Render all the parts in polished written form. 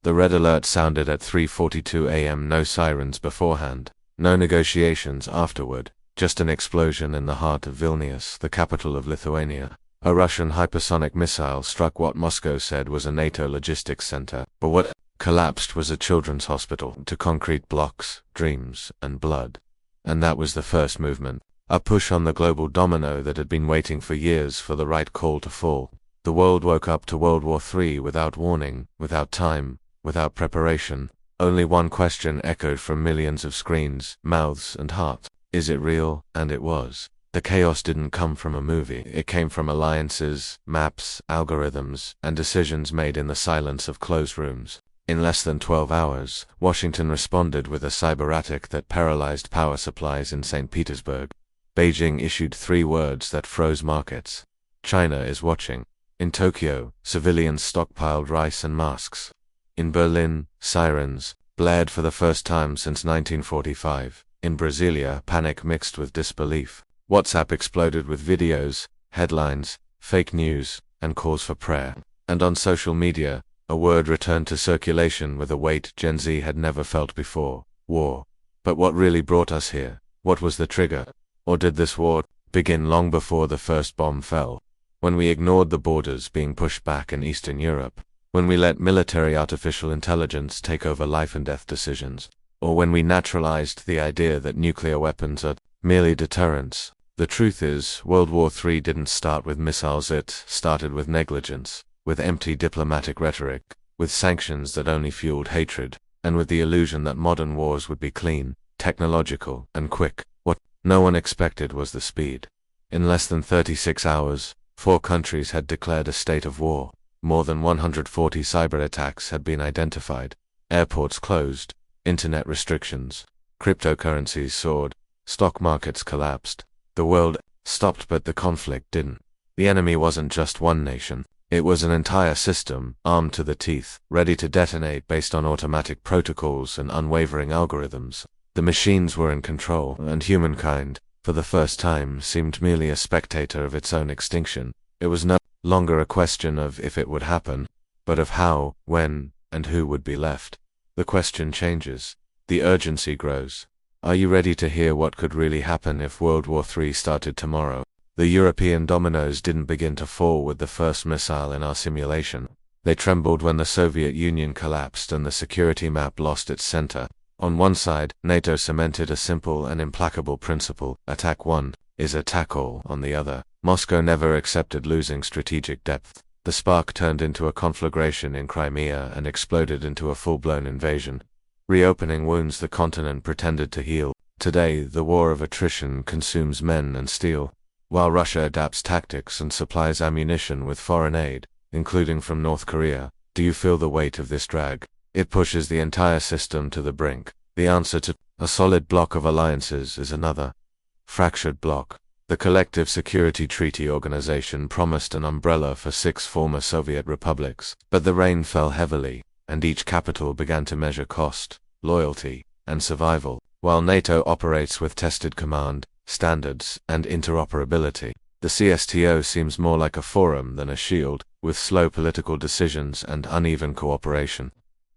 The red alert sounded at 3:42 a.m. No sirens beforehand, no negotiations afterward, just an explosion in the heart of Vilnius, the capital of Lithuania. A Russian hypersonic missile struck what Moscow said was a NATO logistics center, but what collapsed was a children's hospital to concrete blocks, dreams, and blood. And that was the first movement, a push on the global domino that had been waiting for years for the right call to fall. The world woke up to World War III without warning, without time, without preparation. Only one question echoed from millions of screens, mouths, and hearts. Is it real? And it was. The chaos didn't come from a movie. It came from alliances, maps, algorithms, and decisions made in the silence of closed rooms. In less than 12 hours, Washington responded with a cyberattack that paralyzed power supplies in St. Petersburg. Beijing issued 3 words that froze markets. China is watching. In Tokyo, civilians stockpiled rice and masks. In Berlin, sirens blared for the first time since 1945. In Brasilia, panic mixed with disbelief. WhatsApp exploded with videos, headlines, fake news, and calls for prayer. And on social media, a word returned to circulation with a weight Gen Z had never felt before: war. But what really brought us here? What was the trigger? Or did this war begin long before the first bomb fell? When we ignored the borders being pushed back in Eastern Europe, when we let military artificial intelligence take over life and death decisions, or when we naturalized the idea that nuclear weapons are merely deterrents. The truth is, World War III didn't start with missiles, it started with negligence, with empty diplomatic rhetoric, with sanctions that only fueled hatred, and with the illusion that modern wars would be clean, technological, and quick. What no one expected was the speed. In less than 36 hours, 4 countries had declared a state of war. More than 140 cyberattacks had been identified. Airports closed, internet restrictions, cryptocurrencies soared, stock markets collapsed. The world stopped, but the conflict didn't. The enemy wasn't just one nation. It was an entire system, armed to the teeth, ready to detonate based on automatic protocols and unwavering algorithms. The machines were in control, and humankind, for the first time, seemed merely a spectator of its own extinction. It was no longer a question of if it would happen, but of how, when, and who would be left. The question changes. The urgency grows. Are you ready to hear what could really happen if World War III started tomorrow? The European dominoes didn't begin to fall with the first missile in our simulation. They trembled when the Soviet Union collapsed and the security map lost its center. On one side, NATO cemented a simple and implacable principle: attack one is attack all. On the other, Moscow never accepted losing strategic depth. The spark turned into a conflagration in Crimea and exploded into a full-blown invasion, reopening wounds the continent pretended to heal. Today, the war of attrition consumes men and steel, while Russia adapts tactics and supplies ammunition with foreign aid, including from North Korea. Do you feel the weight of this drag? It pushes the entire system to the brink. The answer to a solid block of alliances is another fractured block. The Collective Security Treaty Organization promised an umbrella for 6 former Soviet republics, but the rain fell heavily, and each capital began to measure cost, loyalty, and survival. While NATO operates with tested command, standards, and interoperability, the CSTO seems more like a forum than a shield, with slow political decisions and uneven cooperation.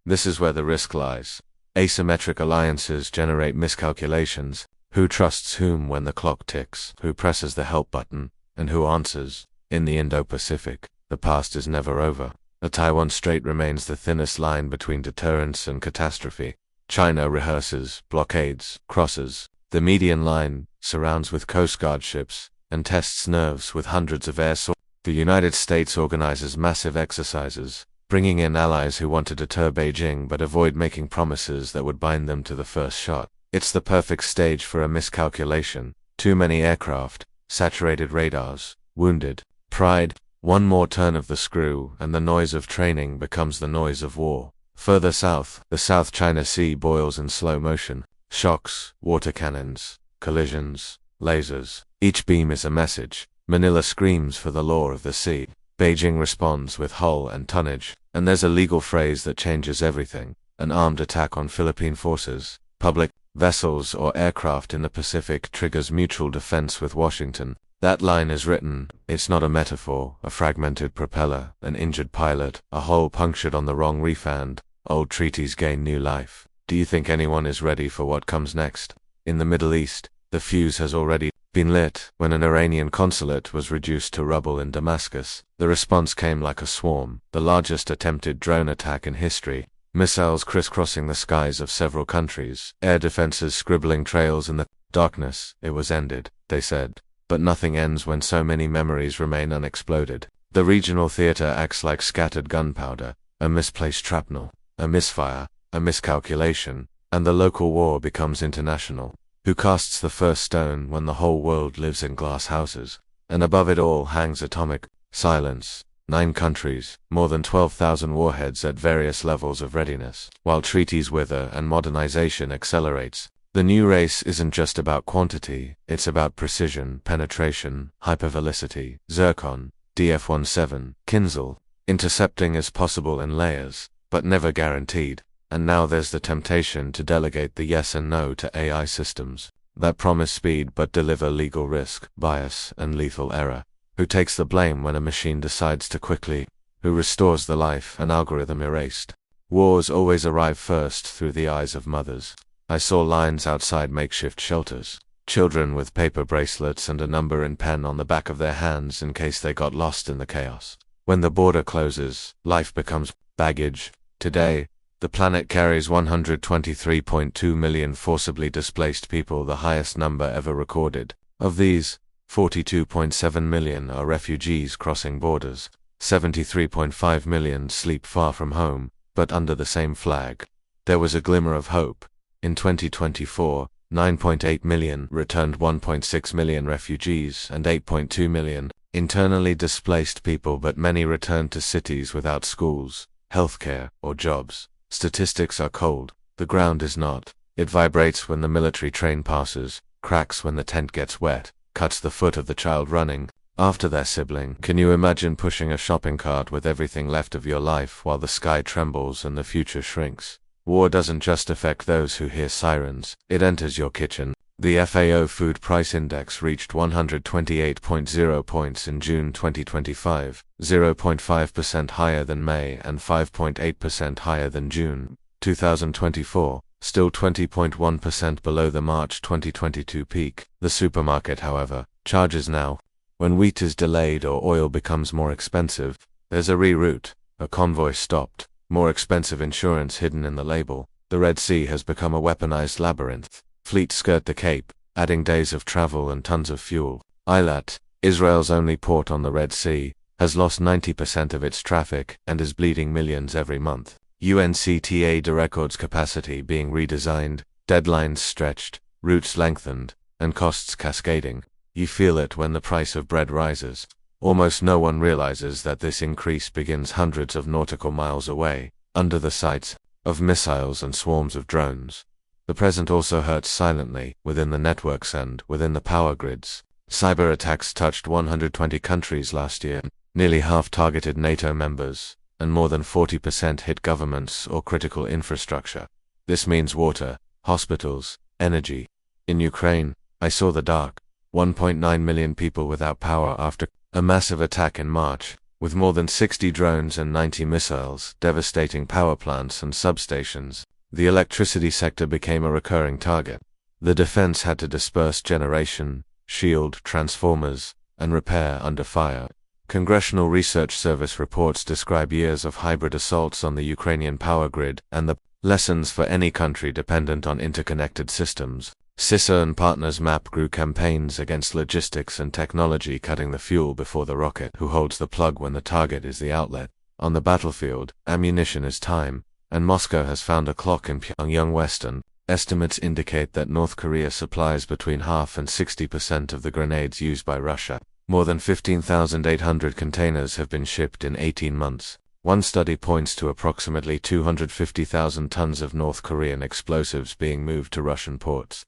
This is where the risk lies. Asymmetric alliances generate miscalculations. Who trusts whom when the clock ticks? Who presses the help button? And who answers? In the Indo-Pacific, the past is never over. The Taiwan Strait remains the thinnest line between deterrence and catastrophe. China rehearses, blockades, crosses the median line, surrounds with Coast Guard ships, and tests nerves with hundreds of air soldiers. The United States organizes massive exercises, bringing in allies who want to deter Beijing but avoid making promises that would bind them to the first shot. It's the perfect stage for a miscalculation. Too many aircraft, saturated radars, wounded, pride. One more turn of the screw, and the noise of training becomes the noise of war. Further south, the South China Sea boils in slow motion. Shocks, water cannons, collisions, lasers. Each beam is a message. Manila screams for the law of the sea. Beijing responds with hull and tonnage. And there's a legal phrase that changes everything: an armed attack on Philippine forces, public vessels or aircraft in the Pacific triggers mutual defense with Washington. That line is written. It's not a metaphor. A fragmented propeller, an injured pilot, a hole punctured on the wrong reef, and Old treaties gain new life. Do you think anyone is ready for what comes next? In the Middle East, the fuse has already been lit. When an Iranian consulate was reduced to rubble in Damascus, the response came like a swarm, the largest attempted drone attack in history. Missiles crisscrossing the skies of several countries, air defenses scribbling trails in the darkness. It was ended, they said. But nothing ends when so many memories remain unexploded. The regional theater acts like scattered gunpowder, a misplaced shrapnel, a misfire, a miscalculation, and the local war becomes international. Who casts the first stone when the whole world lives in glass houses? And above it all hangs atomic silence. 9 countries, more than 12,000 warheads at various levels of readiness. While treaties wither and modernization accelerates, the new race isn't just about quantity, it's about precision, penetration, hypervelocity, zircon, DF-17, Kinzel. Intercepting is possible in layers, but never guaranteed. And now there's the temptation to delegate the yes and no to AI systems that promise speed but deliver legal risk, bias, and lethal error. Who takes the blame when a machine decides to quickly? Who restores the life an algorithm erased? Wars always arrive first through the eyes of mothers. I saw lines outside makeshift shelters. Children with paper bracelets and a number in pen on the back of their hands in case they got lost in the chaos. When the border closes, life becomes baggage. Today, the planet carries 123.2 million forcibly displaced people, the highest number ever recorded. Of these, 42.7 million are refugees crossing borders. 73.5 million sleep far from home, but under the same flag. There was a glimmer of hope. In 2024, 9.8 million returned, 1.6 million refugees and 8.2 million internally displaced people, but many returned to cities without schools, healthcare, or jobs. Statistics are cold. The ground is not. It vibrates when the military train passes, cracks when the tent gets wet, cuts the foot of the child running after their sibling. Can you imagine pushing a shopping cart with everything left of your life while the sky trembles and the future shrinks? War doesn't just affect those who hear sirens, it enters your kitchen. The FAO Food Price Index reached 128.0 points in June 2025, 0.5% higher than May and 5.8% higher than June 2024, still 20.1% below the March 2022 peak. The supermarket, however, charges now. When wheat is delayed or oil becomes more expensive, there's a reroute, a convoy stopped, more expensive insurance hidden in the label. The Red Sea has become a weaponized labyrinth. Fleets skirt the Cape, adding days of travel and tons of fuel. Eilat, Israel's only port on the Red Sea, has lost 90% of its traffic and is bleeding millions every month. UNCTAD records capacity being redesigned, deadlines stretched, routes lengthened, and costs cascading. You feel it when the price of bread rises. Almost no one realizes that this increase begins hundreds of nautical miles away, under the sights of missiles and swarms of drones. The present also hurts silently, within the networks and within the power grids. Cyberattacks touched 120 countries last year, nearly half targeted NATO members, and more than 40% hit governments or critical infrastructure. This means water, hospitals, energy. In Ukraine, I saw the dark. 1.9 million people without power after a massive attack in March, with more than 60 drones and 90 missiles devastating power plants and substations. The electricity sector became a recurring target. The defense had to disperse generation, shield, transformers, and repair under fire. Congressional Research Service reports describe years of hybrid assaults on the Ukrainian power grid and the lessons for any country dependent on interconnected systems. CISA and partners map grew campaigns against logistics and technology, cutting the fuel before the rocket. Who holds the plug when the target is the outlet? On the battlefield, ammunition is time, and Moscow has found a clock in Pyongyang. Western estimates indicate that North Korea supplies between half and 60% of the grenades used by Russia. More than 15,800 containers have been shipped in 18 months. One study points to approximately 250,000 tons of North Korean explosives being moved to Russian ports.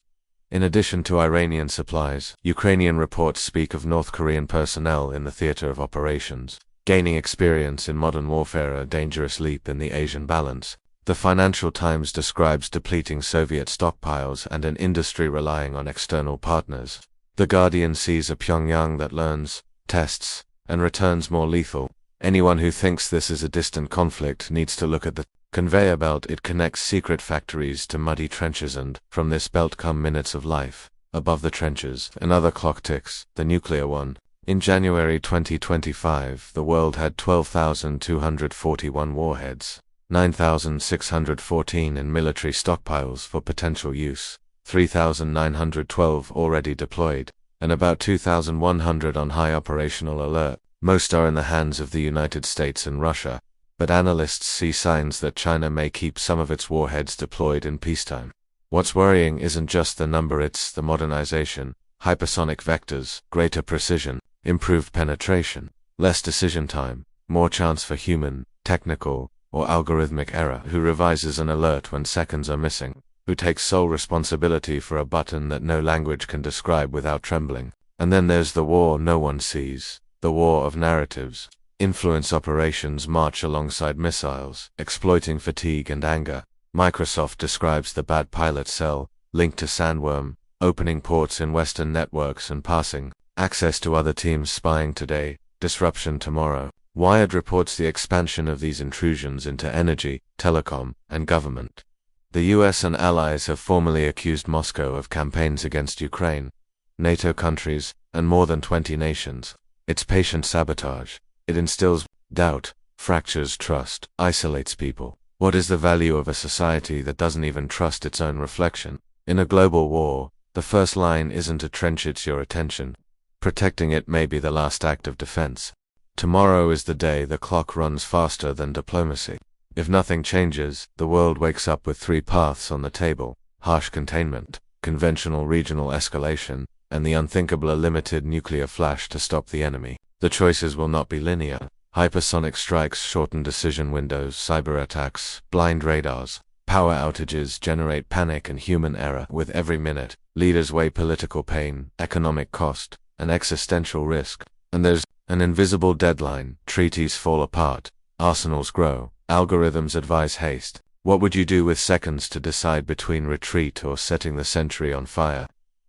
In addition to Iranian supplies, Ukrainian reports speak of North Korean personnel in the theater of operations, gaining experience in modern warfare, a dangerous leap in the Asian balance. The Financial Times describes depleting Soviet stockpiles and an industry relying on external partners. The Guardian sees a Pyongyang that learns, tests, and returns more lethal. Anyone who thinks this is a distant conflict needs to look at the conveyor belt. It connects secret factories to muddy trenches, and from this belt come minutes of life. Above the trenches, another clock ticks, the nuclear one. In January 2025, the world had 12,241 warheads, 9,614 in military stockpiles for potential use, 3,912 already deployed, and about 2,100 on high operational alert. Most are in the hands of the United States and Russia, but analysts see signs that China may keep some of its warheads deployed in peacetime. What's worrying isn't just the number, it's the modernization, hypersonic vectors, greater precision, improved penetration, less decision time, more chance for human, technical, or algorithmic error. Who revises an alert when seconds are missing? Who takes sole responsibility for a button that no language can describe without trembling? And then there's the war no one sees, the war of narratives. Influence operations march alongside missiles, exploiting fatigue and anger. Microsoft describes the bad pilot cell, linked to Sandworm, opening ports in Western networks and passing access to other teams spying today, disruption tomorrow. Wired reports the expansion of these intrusions into energy, telecom, and government. The US and allies have formally accused Moscow of campaigns against Ukraine, NATO countries, and more than 20 nations. It's patient sabotage. It instills doubt, fractures trust, isolates people. What is the value of a society that doesn't even trust its own reflection? In a global war, the first line isn't to trench, it's your attention. Protecting it may be the last act of defense. Tomorrow is the day the clock runs faster than diplomacy. If nothing changes, the world wakes up with three paths on the table: harsh containment, conventional regional escalation, and the unthinkable limited nuclear flash to stop the enemy. The choices will not be linear. Hypersonic strikes shorten decision windows, cyberattacks, blind radars, power outages generate panic and human error with every minute. Leaders weigh political pain, economic cost, and existential risk. And there's an invisible deadline. Treaties fall apart, arsenals grow, algorithms advise haste. What would you do with seconds to decide between retreat or setting the century on fire?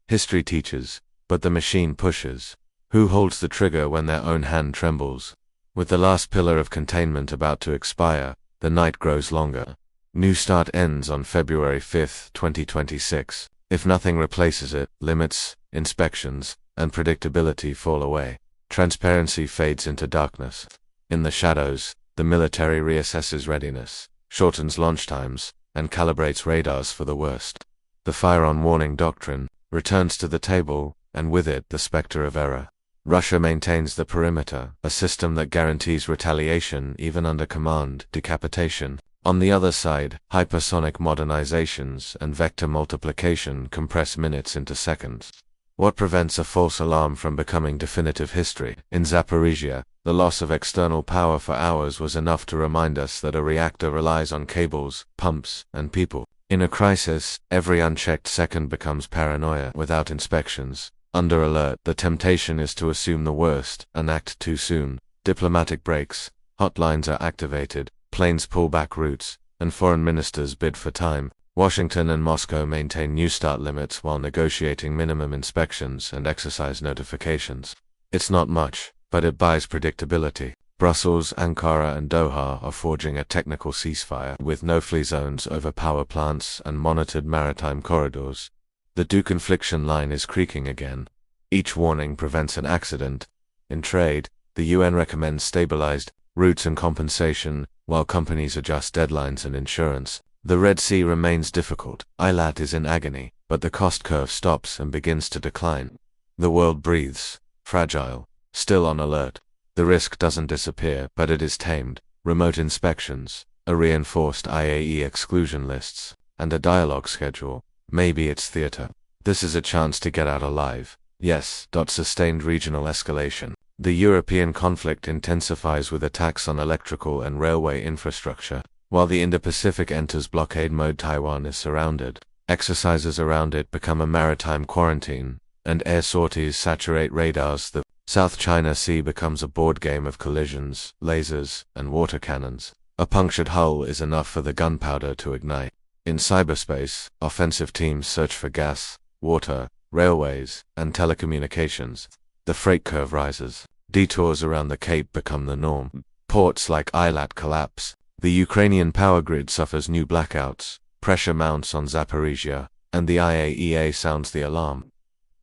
History teaches, but the machine pushes. Who holds the trigger when their own hand trembles? With the last pillar of containment about to expire, the night grows longer. New Start ends on February 5, 2026. If nothing replaces it, limits, inspections, and predictability fall away. Transparency fades into darkness. In the shadows, the military reassesses readiness, shortens launch times, and calibrates radars for the worst. The fire-on warning doctrine returns to the table, and with it the specter of error. Russia maintains the perimeter, a system that guarantees retaliation even under command, decapitation. On the other side, hypersonic modernizations and vector multiplication compress minutes into seconds. What prevents a false alarm from becoming definitive history? In Zaporizhia, the loss of external power for hours was enough to remind us that a reactor relies on cables, pumps, and people. In a crisis, every unchecked second becomes paranoia. Without inspections, under alert, the temptation is to assume the worst and act too soon. Diplomatic breaks, hotlines are activated, planes pull back routes, and foreign ministers bid for time. Washington and Moscow maintain New Start limits while negotiating minimum inspections and exercise notifications. It's not much, but it buys predictability. Brussels, Ankara, and Doha are forging a technical ceasefire with no-fly zones over power plants and monitored maritime corridors. The deconfliction line is creaking again. Each warning prevents an accident. In trade, the UN recommends stabilized routes and compensation, while companies adjust deadlines and insurance. The Red Sea remains difficult. Eilat is in agony, but the cost curve stops and begins to decline. The world breathes, fragile, still on alert. The risk doesn't disappear, but it is tamed. Remote inspections, a reinforced IAE exclusion lists, and a dialogue schedule. Maybe it's theater. This is a chance to get out alive. Yes. Sustained regional escalation. The European conflict intensifies with attacks on electrical and railway infrastructure. While the Indo-Pacific enters blockade mode, Taiwan is surrounded. Exercises around it become a maritime quarantine, and air sorties saturate radars. The South China Sea becomes a board game of collisions, lasers, and water cannons. A punctured hull is enough for the gunpowder to ignite. In cyberspace, offensive teams search for gas, water, railways, and telecommunications. The freight curve rises. Detours around the Cape become the norm. Ports like Eilat collapse. The Ukrainian power grid suffers new blackouts, pressure mounts on Zaporizhia, and the IAEA sounds the alarm.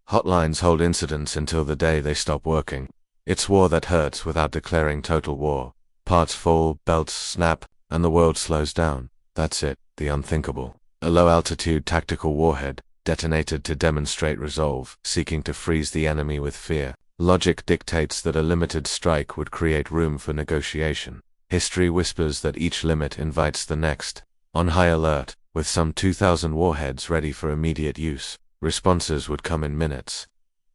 Hotlines hold incidents until the day they stop working. It's war that hurts without declaring total war. Parts fall, belts snap, and the world slows down. That's it, the unthinkable. A low-altitude tactical warhead, detonated to demonstrate resolve, seeking to freeze the enemy with fear. Logic dictates that a limited strike would create room for negotiation. History whispers that each limit invites the next. On high alert, with some 2,000 warheads ready for immediate use, responses would come in minutes.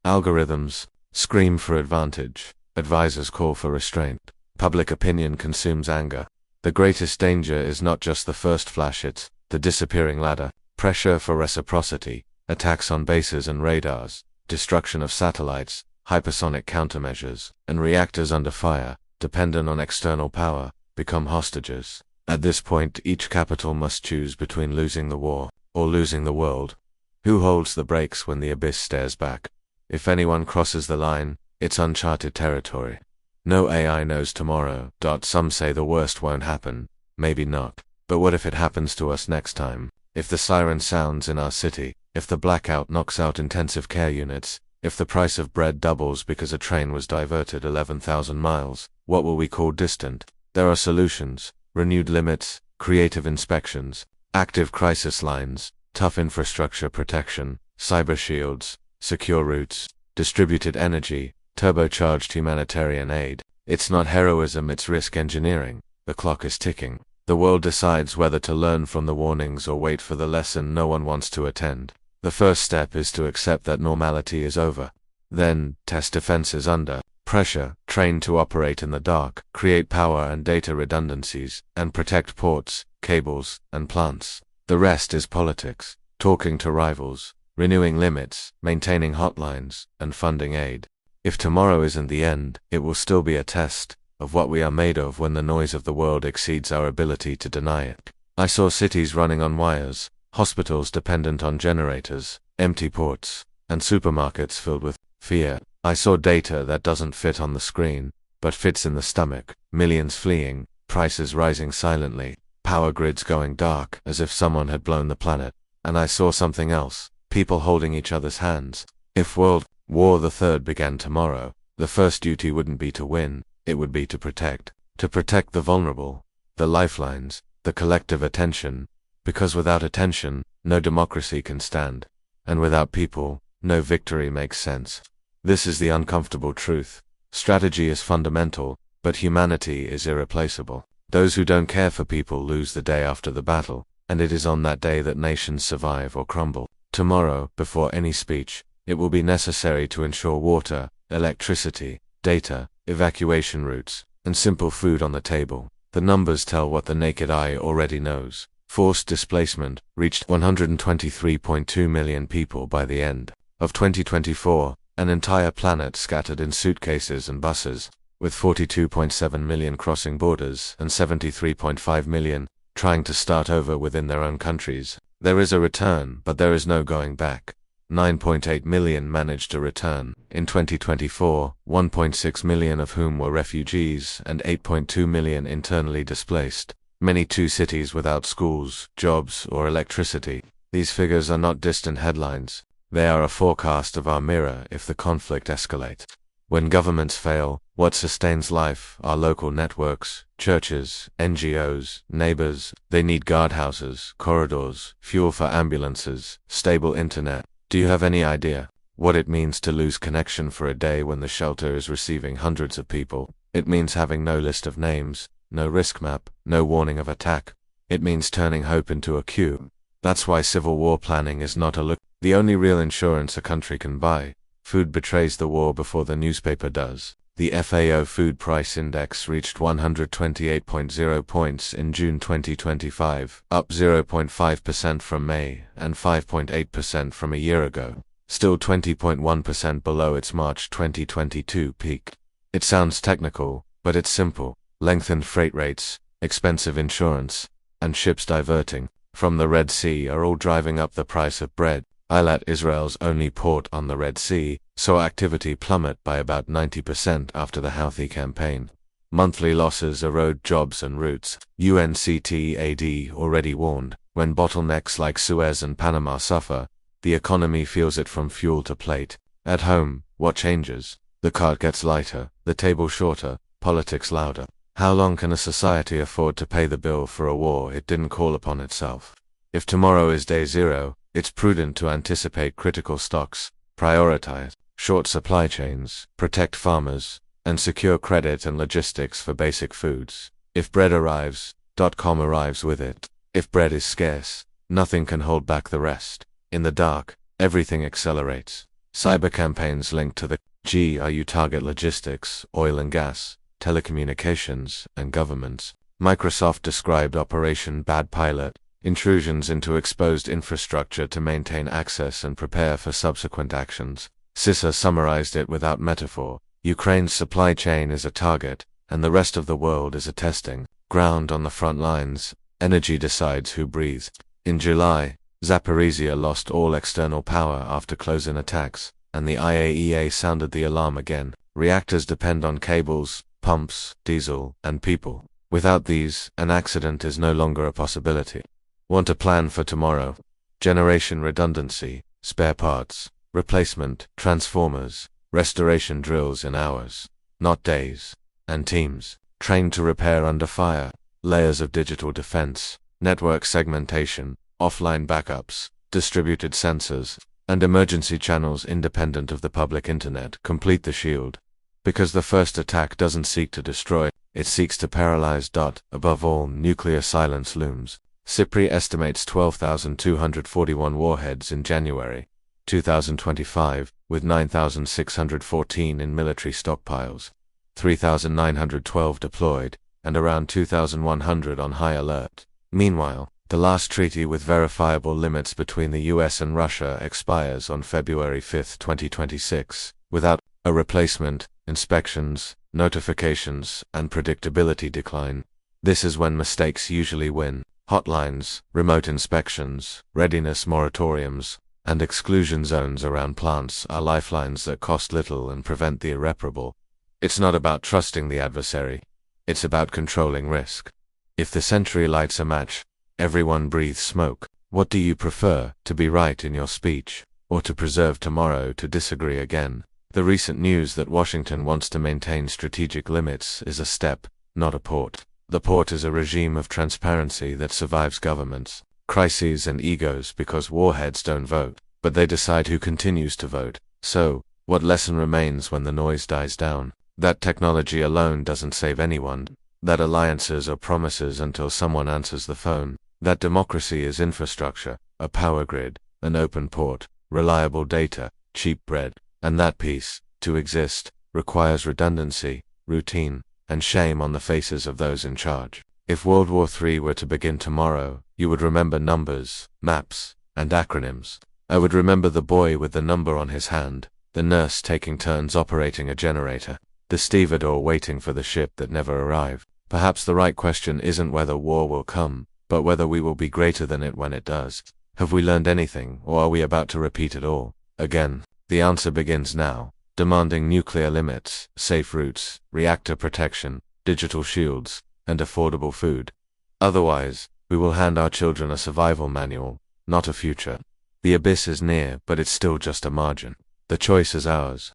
Algorithms scream for advantage. Advisors call for restraint. Public opinion consumes anger. The greatest danger is not just the first flash, it's the disappearing ladder. Pressure for reciprocity, attacks on bases and radars, destruction of satellites, hypersonic countermeasures, and reactors under fire, dependent on external power, become hostages. At this point, each capital must choose between losing the war or losing the world. Who holds the brakes when the abyss stares back? If anyone crosses the line, it's uncharted territory. No AI knows tomorrow. Some say the worst won't happen. Maybe not. But what if it happens to us next time? If the siren sounds in our city, if the blackout knocks out intensive care units, if the price of bread doubles because a train was diverted 11,000 miles, what will we call distant? There are solutions: renewed limits, creative inspections, active crisis lines, tough infrastructure protection, cyber shields, secure routes, distributed energy, turbocharged humanitarian aid. It's not heroism, it's risk engineering. The clock is ticking. The world decides whether to learn from the warnings or wait for the lesson no one wants to attend. The first step is to accept that normality is over. Then, test defenses under pressure, train to operate in the dark, create power and data redundancies, and protect ports, cables, and plants. The rest is politics, talking to rivals, renewing limits, maintaining hotlines, and funding aid. If tomorrow isn't the end, it will still be a test of what we are made of when the noise of the world exceeds our ability to deny it. I saw cities running on wires, hospitals dependent on generators, empty ports, and supermarkets filled with fear. I saw data that doesn't fit on the screen, but fits in the stomach, millions fleeing, prices rising silently, power grids going dark as if someone had blown the planet. And I saw something else, people holding each other's hands. If World War III began tomorrow, the first duty wouldn't be to win, it would be to protect the vulnerable, the lifelines, the collective attention, because without attention, no democracy can stand, and without people, no victory makes sense. This is the uncomfortable truth. Strategy is fundamental, but humanity is irreplaceable. Those who don't care for people lose the day after the battle, and it is on that day that nations survive or crumble. Tomorrow, before any speech, it will be necessary to ensure water, electricity, data, evacuation routes, and simple food on the table. The numbers tell what the naked eye already knows. Forced displacement reached 123.2 million people by the end of 2024, an entire planet scattered in suitcases and buses, with 42.7 million crossing borders and 73.5 million trying to start over within their own countries. There is a return, but there is no going back. 9.8 million managed to return in 2024, 1.6 million of whom were refugees and 8.2 million internally displaced. Many two cities without schools, jobs, or electricity. These figures are not distant headlines. They are a forecast of our mirror if the conflict escalates. When governments fail, what sustains life are local networks, churches, NGOs, neighbors. They need guardhouses, corridors, fuel for ambulances, stable internet. Do you have any idea what it means to lose connection for a day when the shelter is receiving hundreds of people? It means having no list of names, no risk map, no warning of attack. It means turning hope into a queue. That's why civil war planning is not the only real insurance a country can buy. Food betrays the war before the newspaper does. The FAO Food Price Index reached 128.0 points in June 2025, up 0.5% from May and 5.8% from a year ago, still 20.1% below its March 2022 peak. It sounds technical, but it's simple. Lengthened freight rates, expensive insurance, and ships diverting from the Red Sea are all driving up the price of bread. Eilat, Israel's only port on the Red Sea, saw activity plummet by about 90% after the Houthi campaign. Monthly losses erode jobs and routes. UNCTAD already warned, when bottlenecks like Suez and Panama suffer, the economy feels it from fuel to plate. At home, what changes? The cart gets lighter, the table shorter, politics louder. How long can a society afford to pay the bill for a war it didn't call upon itself? If tomorrow is day zero, it's prudent to anticipate critical stocks, prioritize short supply chains, protect farmers, and secure credit and logistics for basic foods. If bread arrives, .com arrives with it. If bread is scarce, nothing can hold back the rest. In the dark, everything accelerates. Cyber campaigns linked to the GRU target logistics, oil and gas, telecommunications, and governments. Microsoft described Operation Bad Pilot, intrusions into exposed infrastructure to maintain access and prepare for subsequent actions. CISA summarized it without metaphor. Ukraine's supply chain is a target, and the rest of the world is a testing ground on the front lines. Energy decides who breathes. In July, Zaporizhia lost all external power after close-in attacks, and the IAEA sounded the alarm again. Reactors depend on cables, pumps, diesel, and people. Without these, an accident is no longer a possibility. Want a plan for tomorrow? Generation redundancy, spare parts, replacement, transformers, restoration drills in hours, not days, and teams, trained to repair under fire, layers of digital defense, network segmentation, offline backups, distributed sensors, and emergency channels independent of the public internet complete the shield. Because the first attack doesn't seek to destroy, it seeks to paralyze. Above all, nuclear silence looms. SIPRI estimates 12,241 warheads in January 2025, with 9,614 in military stockpiles, 3,912 deployed, and around 2,100 on high alert. Meanwhile, the last treaty with verifiable limits between the US and Russia expires on February 5, 2026, without a replacement. Inspections, notifications, and predictability decline. This is when mistakes usually win. Hotlines, remote inspections, readiness moratoriums, and exclusion zones around plants are lifelines that cost little and prevent the irreparable. It's not about trusting the adversary. It's about controlling risk. If the sentry lights a match, everyone breathes smoke. What do you prefer, to be right in your speech, or to preserve tomorrow to disagree again? The recent news that Washington wants to maintain strategic limits is a step, not a port. The port is a regime of transparency that survives governments, crises and egos because warheads don't vote, but they decide who continues to vote. So, what lesson remains when the noise dies down? That technology alone doesn't save anyone. That alliances are promises until someone answers the phone. That democracy is infrastructure, a power grid, an open port, reliable data, cheap bread. And that peace, to exist, requires redundancy, routine, and shame on the faces of those in charge. If World War III were to begin tomorrow, you would remember numbers, maps, and acronyms. I would remember the boy with the number on his hand, the nurse taking turns operating a generator, the stevedore waiting for the ship that never arrived. Perhaps the right question isn't whether war will come, but whether we will be greater than it when it does. Have we learned anything, or are we about to repeat it all again? The answer begins now, demanding nuclear limits, safe routes, reactor protection, digital shields, and affordable food. Otherwise, we will hand our children a survival manual, not a future. The abyss is near, but it's still just a margin. The choice is ours.